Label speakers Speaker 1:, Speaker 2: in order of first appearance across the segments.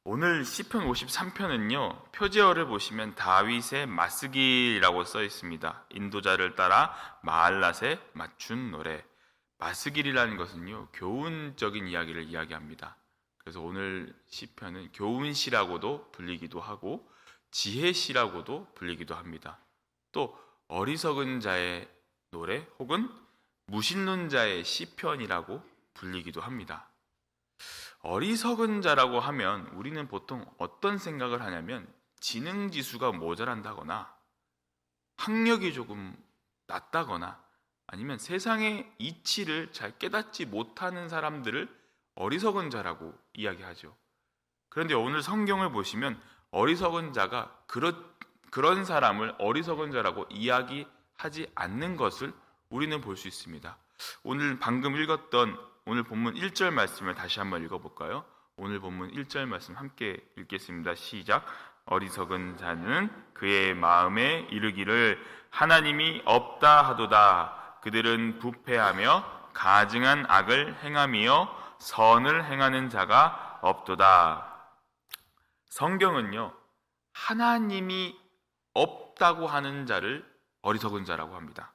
Speaker 1: 오늘 시편 53편은요, 표제어를 보시면 다윗의 마스길이라고 써 있습니다. 인도자를 따라 마알랏에 맞춘 노래. 마스길이라는 것은요, 교훈적인 이야기를 이야기합니다. 그래서 오늘 시편은 교훈시라고도 불리기도 하고 지혜시라고도 불리기도 합니다. 또 어리석은 자의 노래 혹은 무신론자의 시편이라고 불리기도 합니다. 어리석은 자라고 하면 우리는 보통 어떤 생각을 하냐면 지능지수가 모자란다거나 학력이 조금 낮다거나 아니면 세상의 이치를 잘 깨닫지 못하는 사람들을 어리석은 자라고 이야기하죠. 그런데 오늘 성경을 보시면 어리석은 자가 그런 사람을 어리석은 자라고 이야기하지 않는 것을 우리는 볼 수 있습니다. 오늘 방금 읽었던 오늘 본문 1절 말씀을 다시 한번 읽어볼까요? 오늘 본문 1절 말씀 함께 읽겠습니다. 시작. 어리석은 자는 그의 마음에 이르기를 하나님이 없다 하도다. 그들은 부패하며 가증한 악을 행하며 선을 행하는 자가 없도다. 성경은요, 하나님이 없다고 하는 자를 어리석은 자라고 합니다.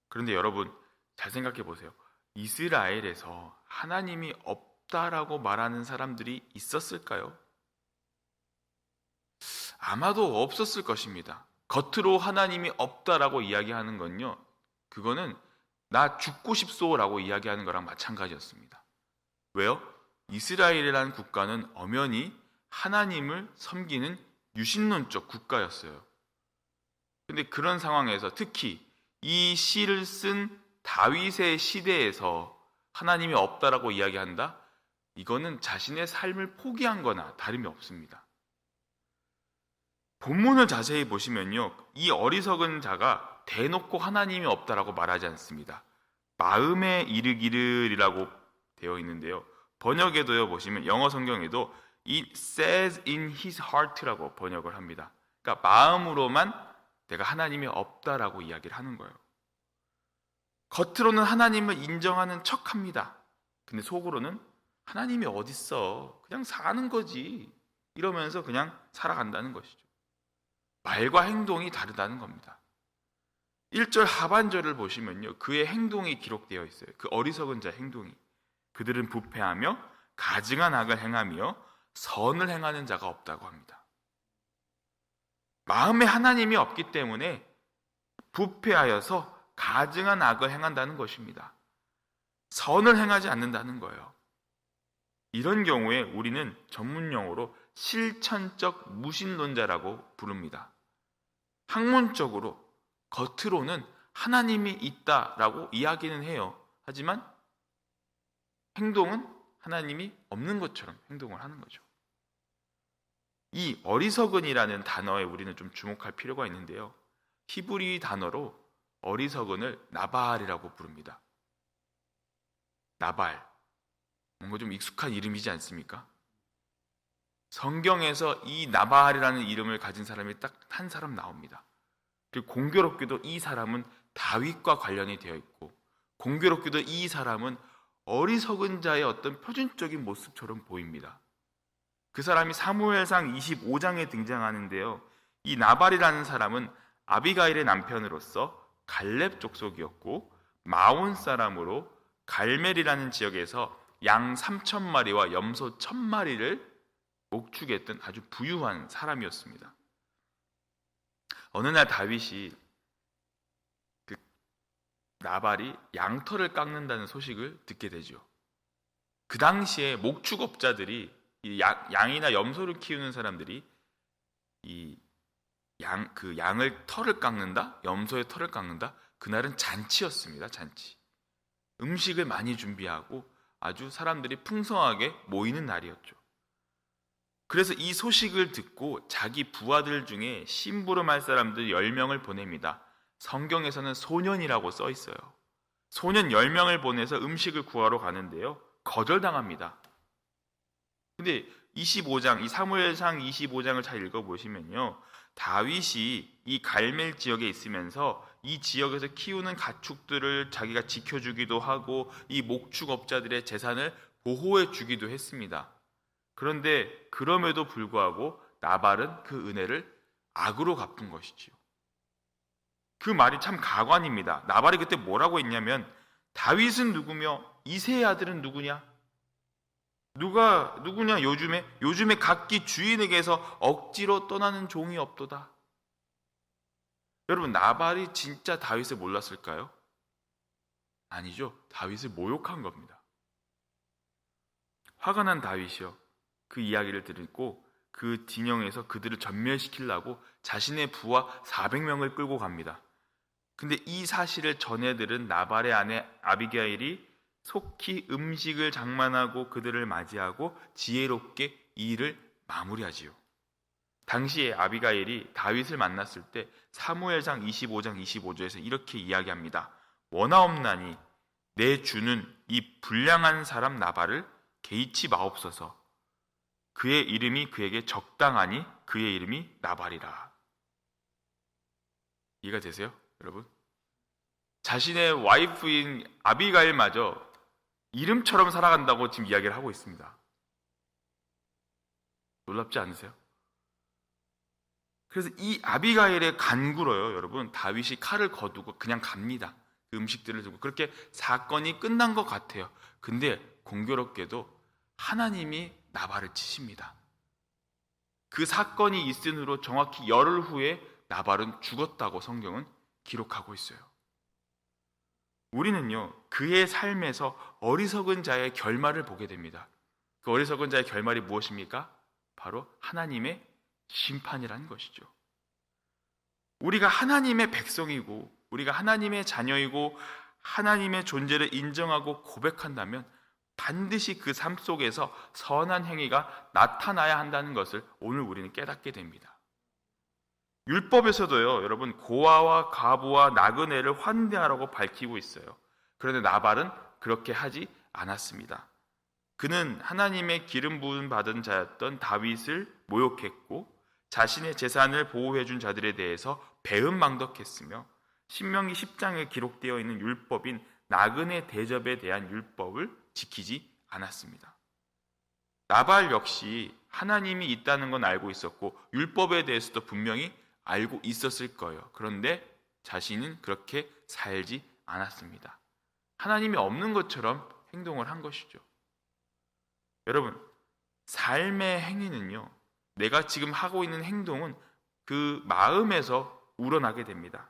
Speaker 1: 그런데 여러분 잘 생각해 보세요. 이스라엘에서 하나님이 없다라고 말하는 사람들이 있었을까요? 아마도 없었을 것입니다. 겉으로 하나님이 없다라고 이야기하는 건요, 그거는 나 죽고 싶소라고 이야기하는 거랑 마찬가지였습니다. 왜요? 이스라엘이라는 국가는 엄연히 하나님을 섬기는 유신론적 국가였어요. 근데 그런 상황에서 특히 이 시를 쓴 다윗의 시대에서 하나님이 없다라고 이야기한다? 이거는 자신의 삶을 포기한 거나 다름이 없습니다. 본문을 자세히 보시면요, 이 어리석은 자가 대놓고 하나님이 없다라고 말하지 않습니다. 마음에 이르기를이라고 되어 있는데요, 번역에도요 보시면 영어 성경에도 It says in his heart라고 번역을 합니다. 그러니까 마음으로만 내가 하나님이 없다라고 이야기를 하는 거예요. 겉으로는 하나님을 인정하는 척합니다. 근데 속으로는 하나님이 어딨어? 그냥 사는 거지. 이러면서 그냥 살아간다는 것이죠. 말과 행동이 다르다는 겁니다. 1절 하반절을 보시면요, 그의 행동이 기록되어 있어요. 그 어리석은 자의 행동이. 그들은 부패하며 가증한 악을 행하며 선을 행하는 자가 없다고 합니다. 마음에 하나님이 없기 때문에 부패하여서 가증한 악을 행한다는 것입니다. 선을 행하지 않는다는 거예요. 이런 경우에 우리는 전문용어로 실천적 무신론자라고 부릅니다. 학문적으로 겉으로는 하나님이 있다라고 이야기는 해요. 하지만 행동은 하나님이 없는 것처럼 행동을 하는 거죠. 이 어리석은이라는 단어에 우리는 좀 주목할 필요가 있는데요, 히브리 단어로 어리석은을 나발이라고 부릅니다. 나발, 뭔가 좀 익숙한 이름이지 않습니까? 성경에서 이 나발이라는 이름을 가진 사람이 딱 한 사람 나옵니다. 그리고 공교롭게도 이 사람은 다윗과 관련이 되어 있고, 공교롭게도 이 사람은 어리석은 자의 어떤 표준적인 모습처럼 보입니다. 그 사람이 사무엘상 25장에 등장하는데요, 이 나발이라는 사람은 아비가일의 남편으로서 갈렙 족속이었고 마온 사람으로 갈멜이라는 지역에서 양 3,000마리와 염소 1,000마리를 목축했던 아주 부유한 사람이었습니다. 어느 날 다윗이 그 나발이 양털을 깎는다는 소식을 듣게 되죠. 그 당시에 목축업자들이 이 양이나 염소를 키우는 사람들이 이 양을 털을 깎는다, 염소의 털을 깎는다. 그날은 잔치였습니다. 잔치. 음식을 많이 준비하고 아주 사람들이 풍성하게 모이는 날이었죠. 그래서 이 소식을 듣고 자기 부하들 중에 심부름할 사람들 10명을 보냅니다. 성경에서는 소년이라고 써 있어요. 소년 10명을 보내서 음식을 구하러 가는데요, 거절당합니다. 근데 25장, 이 사무엘상 25장을 잘 읽어보시면요, 다윗이 이 갈멜 지역에 있으면서 이 지역에서 키우는 가축들을 자기가 지켜주기도 하고 이 목축업자들의 재산을 보호해 주기도 했습니다. 그런데 그럼에도 불구하고 나발은 그 은혜를 악으로 갚은 것이지요. 그 말이 참 가관입니다. 나발이 그때 뭐라고 했냐면 다윗은 누구며 이새의 아들은 누구냐? 누구냐? 요즘에 각기 주인에게서 억지로 떠나는 종이 없도다. 여러분, 나발이 진짜 다윗을 몰랐을까요? 아니죠. 다윗을 모욕한 겁니다. 화가 난 다윗이요, 그 이야기를 듣고 그 진영에서 그들을 전멸시키려고 자신의 부하 400명을 끌고 갑니다. 근데 이 사실을 전해들은 나발의 아내 아비가일이 속히 음식을 장만하고 그들을 맞이하고 지혜롭게 이 일을 마무리하지요. 당시에 아비가일이 다윗을 만났을 때 사무엘상 25장 25절에서 이렇게 이야기합니다. 원하옵나니 내 주는 이 불량한 사람 나발을 개의치 마옵소서. 그의 이름이 그에게 적당하니 그의 이름이 나발이라. 이해가 되세요, 여러분? 자신의 와이프인 아비가일마저 이름처럼 살아간다고 지금 이야기를 하고 있습니다. 놀랍지 않으세요? 그래서 이 아비가일의 간구로요, 여러분, 다윗이 칼을 거두고 그냥 갑니다. 그 음식들을 두고 그렇게 사건이 끝난 것 같아요. 근데 공교롭게도 하나님이 나발을 치십니다. 그 사건이 있은 후로 정확히 열흘 후에 나발은 죽었다고 성경은 기록하고 있어요. 우리는요, 그의 삶에서 어리석은 자의 결말을 보게 됩니다. 그 어리석은 자의 결말이 무엇입니까? 바로 하나님의 심판이라는 것이죠. 우리가 하나님의 백성이고 우리가 하나님의 자녀이고 하나님의 존재를 인정하고 고백한다면 반드시 그 삶 속에서 선한 행위가 나타나야 한다는 것을 오늘 우리는 깨닫게 됩니다. 율법에서도요, 여러분, 고아와 과부와 나그네를 환대하라고 밝히고 있어요. 그런데 나발은 그렇게 하지 않았습니다. 그는 하나님의 기름 부음 받은 자였던 다윗을 모욕했고 자신의 재산을 보호해준 자들에 대해서 배은망덕했으며 신명기 10장에 기록되어 있는 율법인 나그네 대접에 대한 율법을 지키지 않았습니다. 나발 역시 하나님이 있다는 건 알고 있었고 율법에 대해서도 분명히 알고 있었을 거예요. 그런데 자신은 그렇게 살지 않았습니다. 하나님이 없는 것처럼 행동을 한 것이죠. 여러분, 삶의 행위는요, 내가 지금 하고 있는 행동은 그 마음에서 우러나게 됩니다.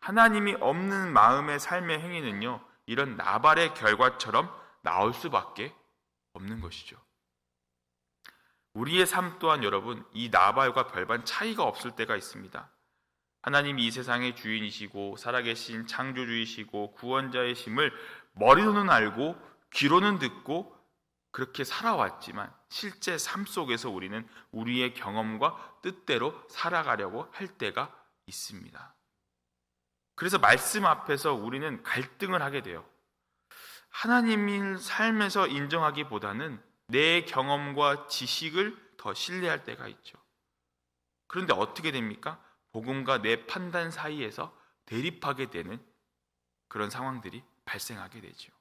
Speaker 1: 하나님이 없는 마음의 삶의 행위는요, 이런 나발의 결과처럼 나올 수밖에 없는 것이죠. 우리의 삶 또한 여러분, 이 나발과 별반 차이가 없을 때가 있습니다. 하나님이 이 세상의 주인이시고 살아계신 창조주이시고 구원자이심을 머리로는 알고 귀로는 듣고 그렇게 살아왔지만 실제 삶 속에서 우리는 우리의 경험과 뜻대로 살아가려고 할 때가 있습니다. 그래서 말씀 앞에서 우리는 갈등을 하게 돼요. 하나님을 삶에서 인정하기보다는 내 경험과 지식을 더 신뢰할 때가 있죠. 그런데 어떻게 됩니까? 복음과 내 판단 사이에서 대립하게 되는 그런 상황들이 발생하게 되죠.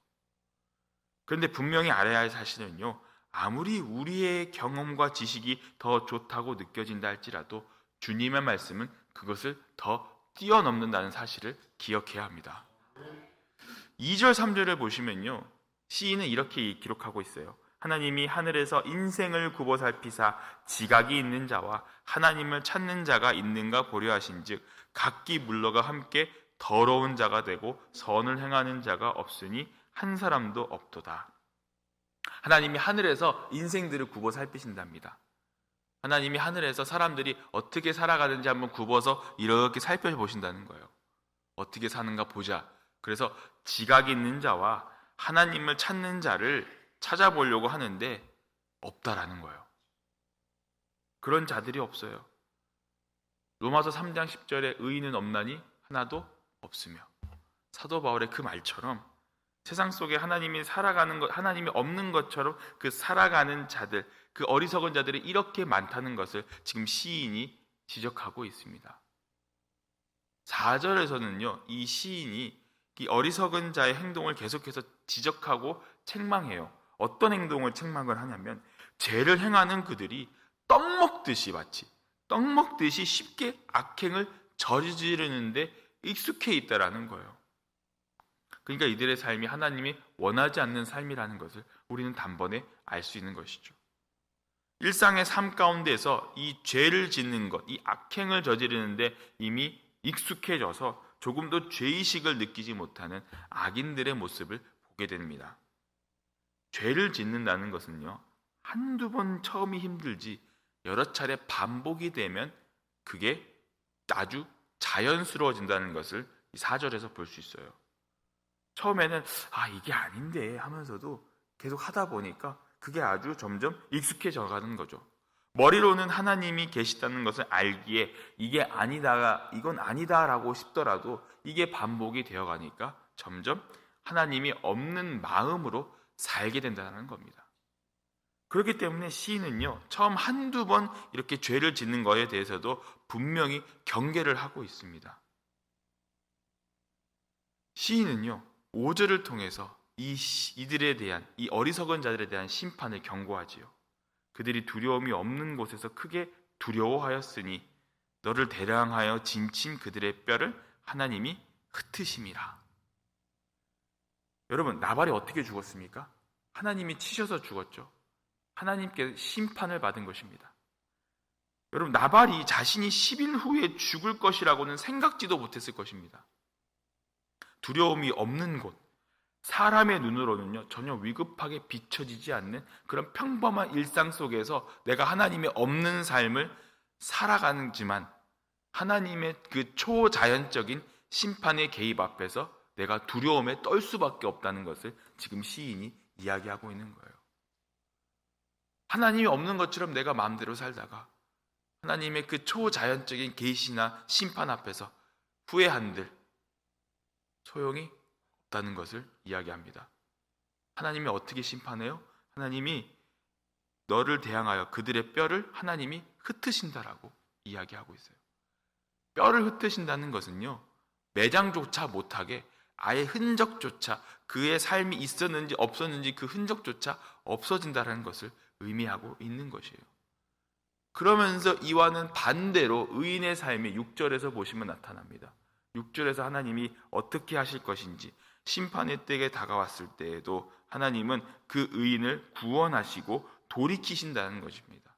Speaker 1: 그런데 분명히 알아야 할 사실은요, 아무리 우리의 경험과 지식이 더 좋다고 느껴진다 할지라도 주님의 말씀은 그것을 더 뛰어넘는다는 사실을 기억해야 합니다. 2절 3절을 보시면요, 시인은 이렇게 기록하고 있어요. 하나님이 하늘에서 인생을 굽어 살피사 지각이 있는 자와 하나님을 찾는 자가 있는가 보려 하신즉 각기 물러가 함께 더러운 자가 되고 선을 행하는 자가 없으니 한 사람도 없도다. 하나님이 하늘에서 인생들을 굽어 살피신답니다. 하나님이 하늘에서 사람들이 어떻게 살아가는지 한번 굽어서 이렇게 살펴보신다는 거예요. 어떻게 사는가 보자. 그래서 지각이 있는 자와 하나님을 찾는 자를 찾아보려고 하는데 없다라는 거예요. 그런 자들이 없어요. 로마서 3장 10절에 의인은 없나니 하나도 없으며, 사도 바울의 그 말처럼 세상 속에 하나님이 살아가는 것, 하나님이 없는 것처럼 그 살아가는 자들, 그 어리석은 자들이 이렇게 많다는 것을 지금 시인이 지적하고 있습니다. 4절에서는요, 이 시인이 이 어리석은 자의 행동을 계속해서 지적하고 책망해요. 어떤 행동을 책망을 하냐면 죄를 행하는 그들이 마치 떡 먹듯이 쉽게 악행을 저지르는데 익숙해 있다라는 거예요. 그러니까 이들의 삶이 하나님이 원하지 않는 삶이라는 것을 우리는 단번에 알 수 있는 것이죠. 일상의 삶 가운데서 이 죄를 짓는 것, 이 악행을 저지르는데 이미 익숙해져서 조금도 죄의식을 느끼지 못하는 악인들의 모습을 보게 됩니다. 죄를 짓는다는 것은요, 한두 번 처음이 힘들지 여러 차례 반복이 되면 그게 아주 자연스러워진다는 것을 이 4절에서 볼 수 있어요. 처음에는 이게 아닌데 하면서도 계속 하다 보니까 그게 아주 점점 익숙해져 가는 거죠. 머리로는 하나님이 계시다는 것을 알기에 이게 아니다, 이건 아니다라고 싶더라도 이게 반복이 되어 가니까 점점 하나님이 없는 마음으로 살게 된다는 겁니다. 그렇기 때문에 시인은요, 처음 한두 번 이렇게 죄를 짓는 거에 대해서도 분명히 경계를 하고 있습니다. 시인은요, 5절을 통해서 이들에 대한, 이 어리석은 자들에 대한 심판을 경고하지요. 그들이 두려움이 없는 곳에서 크게 두려워하였으니 너를 대량하여 진친 그들의 뼈를 하나님이 흩으심이라. 여러분, 나발이 어떻게 죽었습니까? 하나님이 치셔서 죽었죠. 하나님께 심판을 받은 것입니다. 여러분, 나발이 자신이 10일 후에 죽을 것이라고는 생각지도 못했을 것입니다. 두려움이 없는 곳, 사람의 눈으로는요, 전혀 위급하게 비춰지지 않는 그런 평범한 일상 속에서 내가 하나님이 없는 삶을 살아가는지만 하나님의 그 초자연적인 심판의 개입 앞에서 내가 두려움에 떨 수밖에 없다는 것을 지금 시인이 이야기하고 있는 거예요. 하나님이 없는 것처럼 내가 마음대로 살다가 하나님의 그 초자연적인 계시나 심판 앞에서 후회한들 소용이 없다는 것을 이야기합니다. 하나님이 어떻게 심판해요? 하나님이 너를 대항하여 그들의 뼈를 하나님이 흩으신다라고 이야기하고 있어요. 뼈를 흩으신다는 것은요, 매장조차 못하게 아예 흔적조차, 그의 삶이 있었는지 없었는지 그 흔적조차 없어진다는 것을 의미하고 있는 것이에요. 그러면서 이와는 반대로 의인의 삶이 6절에서 보시면 나타납니다. 6절에서 하나님이 어떻게 하실 것인지, 심판의 때에 다가왔을 때에도 하나님은 그 의인을 구원하시고 돌이키신다는 것입니다.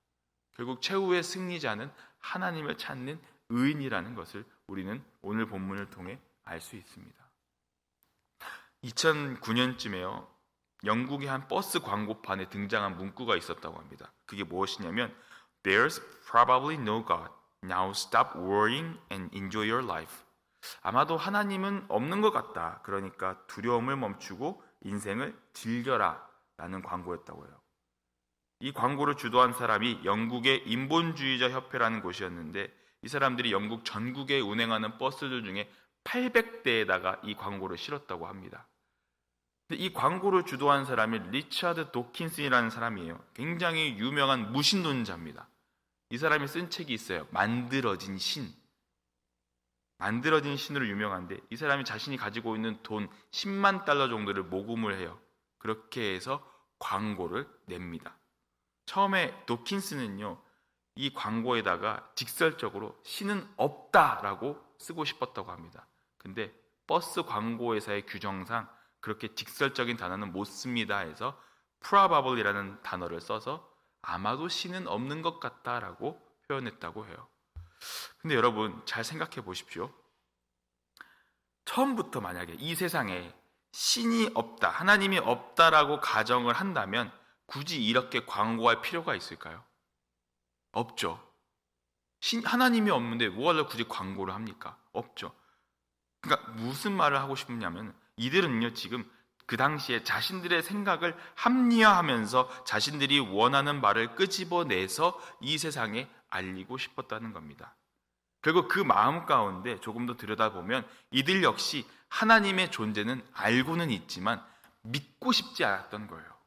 Speaker 1: 결국 최후의 승리자는 하나님을 찾는 의인이라는 것을 우리는 오늘 본문을 통해 알 수 있습니다. 2009년쯤에요, 영국의 한 버스 광고판에 등장한 문구가 있었다고 합니다. 그게 무엇이냐면 There's probably no God. Now stop worrying and enjoy your life. 아마도 하나님은 없는 것 같다. 그러니까 두려움을 멈추고 인생을 즐겨라 라는 광고였다고 해요. 이 광고를 주도한 사람이 영국의 인본주의자 협회라는 곳이었는데 이 사람들이 영국 전국에 운행하는 버스들 중에 800대에다가 이 광고를 실었다고 합니다. 근데 이 광고를 주도한 사람이 리차드 도킨슨이라는 사람이에요. 굉장히 유명한 무신론자입니다. 이 사람이 쓴 책이 있어요. 만들어진 신. 만들어진 신으로 유명한데 이 사람이 자신이 가지고 있는 돈 10만 달러 정도를 모금을 해요. 그렇게 해서 광고를 냅니다. 처음에 도킨슨은요, 이 광고에다가 직설적으로 신은 없다라고 쓰고 싶었다고 합니다. 근데 버스 광고회사의 규정상 그렇게 직설적인 단어는 못 씁니다 해서 probably라는 단어를 써서 아마도 신은 없는 것 같다라고 표현했다고 해요. 근데 여러분 잘 생각해 보십시오. 처음부터 만약에 이 세상에 신이 없다, 하나님이 없다라고 가정을 한다면 굳이 이렇게 광고할 필요가 있을까요? 없죠. 하나님이 없는데 뭐하러 굳이 광고를 합니까? 없죠. 그러니까 무슨 말을 하고 싶냐면 이들은요, 지금 그 당시에 자신들의 생각을 합리화하면서 자신들이 원하는 말을 끄집어내서 이 세상에 알리고 싶었다는 겁니다. 결국 그 마음 가운데 조금 더 들여다보면 이들 역시 하나님의 존재는 알고는 있지만 믿고 싶지 않았던 거예요.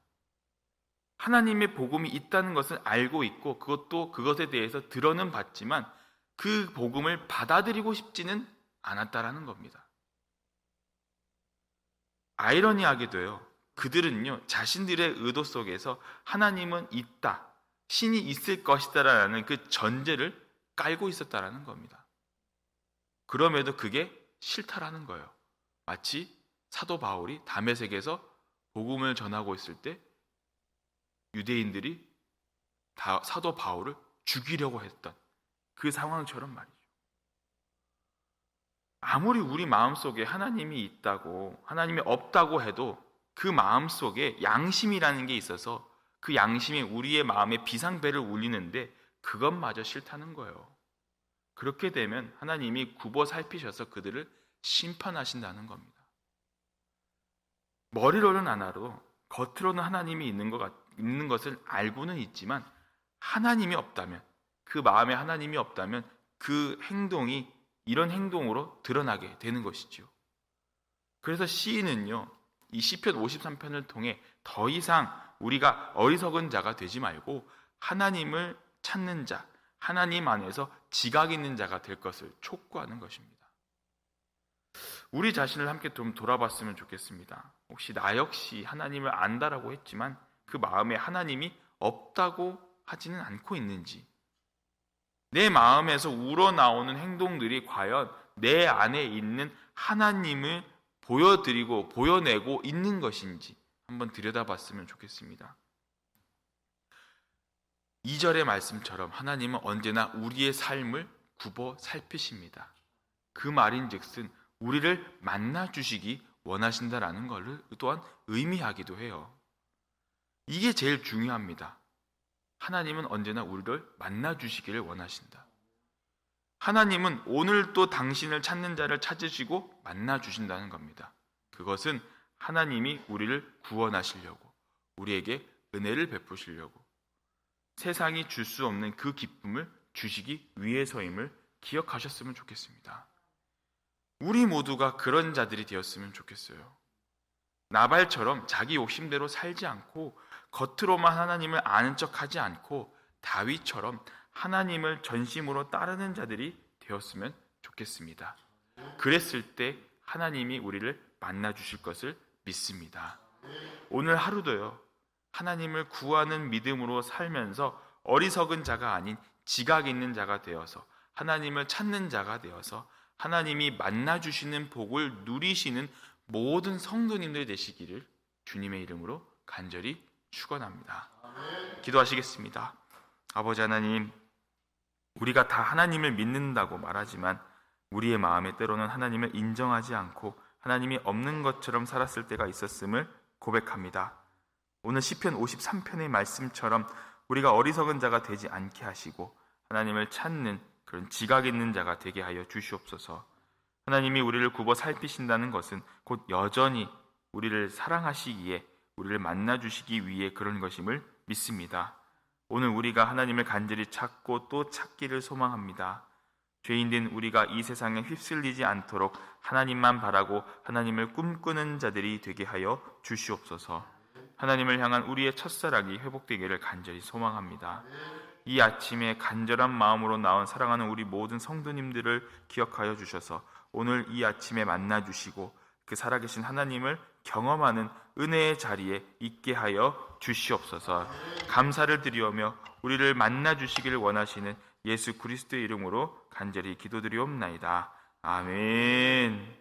Speaker 1: 하나님의 복음이 있다는 것을 알고 있고 그것도 그것에 대해서 들어는 봤지만 그 복음을 받아들이고 싶지는 않았다라는 겁니다. 아이러니하게도요, 그들은요, 자신들의 의도 속에서 하나님은 있다, 신이 있을 것이다라는 그 전제를 깔고 있었다라는 겁니다. 그럼에도 그게 싫다라는 거예요. 마치 사도 바울이 다메섹에서 복음을 전하고 있을 때 유대인들이 사도 바울을 죽이려고 했던 그 상황처럼 말이죠. 아무리 우리 마음속에 하나님이 있다고, 하나님이 없다고 해도 그 마음속에 양심이라는 게 있어서 그 양심이 우리의 마음에 비상벨을 울리는데 그것마저 싫다는 거예요. 그렇게 되면 하나님이 굽어 살피셔서 그들을 심판하신다는 겁니다. 머리로는 안 알아도 겉으로는 하나님이 있는 것을 알고는 있지만 하나님이 없다면, 그 마음에 하나님이 없다면 그 행동이 이런 행동으로 드러나게 되는 것이죠. 그래서 시인은요, 이 시편 53편을 통해 더 이상 우리가 어리석은 자가 되지 말고 하나님을 찾는 자, 하나님 안에서 지각 있는 자가 될 것을 촉구하는 것입니다. 우리 자신을 함께 좀 돌아봤으면 좋겠습니다. 혹시 나 역시 하나님을 안다라고 했지만 그 마음에 하나님이 없다고 하지는 않고 있는지, 내 마음에서 우러나오는 행동들이 과연 내 안에 있는 하나님을 보여드리고 보여내고 있는 것인지 한번 들여다봤으면 좋겠습니다. 2절의 말씀처럼 하나님은 언제나 우리의 삶을 굽어 살피십니다. 그 말인즉슨 우리를 만나주시기 원하신다라는 것을 또한 의미하기도 해요. 이게 제일 중요합니다. 하나님은 언제나 우리를 만나주시기를 원하신다. 하나님은 오늘도 당신을 찾는 자를 찾으시고 만나주신다는 겁니다. 그것은 하나님이 우리를 구원하시려고, 우리에게 은혜를 베푸시려고, 세상이 줄 수 없는 그 기쁨을 주시기 위해서임을 기억하셨으면 좋겠습니다. 우리 모두가 그런 자들이 되었으면 좋겠어요. 나발처럼 자기 욕심대로 살지 않고 겉으로만 하나님을 아는 척하지 않고 다윗처럼 하나님을 전심으로 따르는 자들이 되었으면 좋겠습니다. 그랬을 때 하나님이 우리를 만나주실 것을 믿습니다. 오늘 하루도요, 하나님을 구하는 믿음으로 살면서 어리석은 자가 아닌 지각 있는 자가 되어서 하나님을 찾는 자가 되어서 하나님이 만나주시는 복을 누리시는 모든 성도님들 되시기를 주님의 이름으로 간절히 축원합니다. 기도하시겠습니다. 아버지 하나님, 우리가 다 하나님을 믿는다고 말하지만 우리의 마음에 때로는 하나님을 인정하지 않고 하나님이 없는 것처럼 살았을 때가 있었음을 고백합니다. 오늘 시편 53편의 말씀처럼 우리가 어리석은 자가 되지 않게 하시고 하나님을 찾는 그런 지각 있는 자가 되게 하여 주시옵소서. 하나님이 우리를 굽어 살피신다는 것은 곧 여전히 우리를 사랑하시기에 우리를 만나주시기 위해 그런 것임을 믿습니다. 오늘 우리가 하나님을 간절히 찾고 또 찾기를 소망합니다. 죄인된 우리가 이 세상에 휩쓸리지 않도록 하나님만 바라고 하나님을 꿈꾸는 자들이 되게 하여 주시옵소서. 하나님을 향한 우리의 첫사랑이 회복되기를 간절히 소망합니다. 이 아침에 간절한 마음으로 나온 사랑하는 우리 모든 성도님들을 기억하여 주셔서 오늘 이 아침에 만나주시고 그 살아계신 하나님을 경험하는 은혜의 자리에 있게 하여 주시옵소서. 감사를 드리오며 우리를 만나주시기를 원하시는 예수 그리스도의 이름으로 간절히 기도드리옵나이다. 아멘.